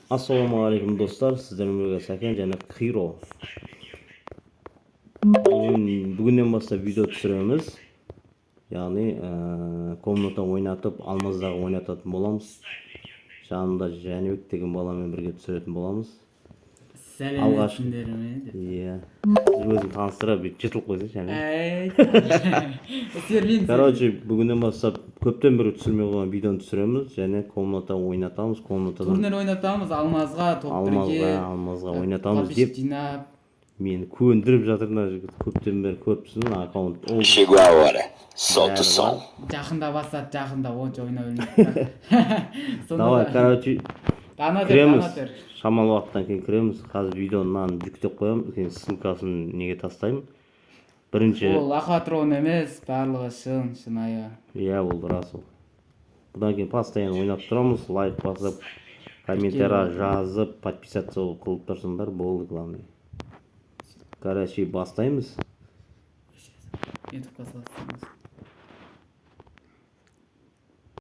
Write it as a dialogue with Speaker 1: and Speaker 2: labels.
Speaker 1: Assalomu alaykum do'stlar, sizlarga birga Sakan jana Xiro. Bugundan boshlab video tushiramiz. Ya'ni komnata o'ynatib, almazlarga o'ynatadigan bo'lamiz. Shunda Janibek degan bolamen birga tushiradigan bo'lamiz.
Speaker 2: Сәлеметсіңдер ме?
Speaker 1: Iya. O'zing tanishtirib, chetilib qo'ysa Janibek.
Speaker 2: Короче,
Speaker 1: bugundan boshlab ko'pdan beri tushirmay qo'ygan videoni tushiramiz. Yana komnata o'ynatamiz, komnatada
Speaker 2: турнир ойнатамыз, алмазға топ бірге.
Speaker 1: Алмазға o'ynatamiz deb
Speaker 2: жинап.
Speaker 1: meni ko'ndirib жатыр мына жігіт. Көптен бері көріпсің, аккаунт.
Speaker 3: Chegou a hora. Solta o som.
Speaker 2: Жақында бастады, жақында онша ойнап өлмейді.
Speaker 1: Давай, короче,
Speaker 2: Танатыр,
Speaker 1: кіреміз.
Speaker 2: танатыр.
Speaker 1: Шамалы уақыттан кейін кіреміз. Қазір видеоны мынаны жүктеп қоямын. Кейін ссылкасын неге тастаймын. Бірінші.
Speaker 2: Ол лохотрон емес, барлығы шынайы.
Speaker 1: Иә, ол рас ол. Бұдан кейін постоянно ойнап тұрамыз. Лайк басып, комментарий жазып, подписаться қылып тұрсыңдар, болды главное. Короче, бастаймыз.
Speaker 2: Ютубқа салсаңыз.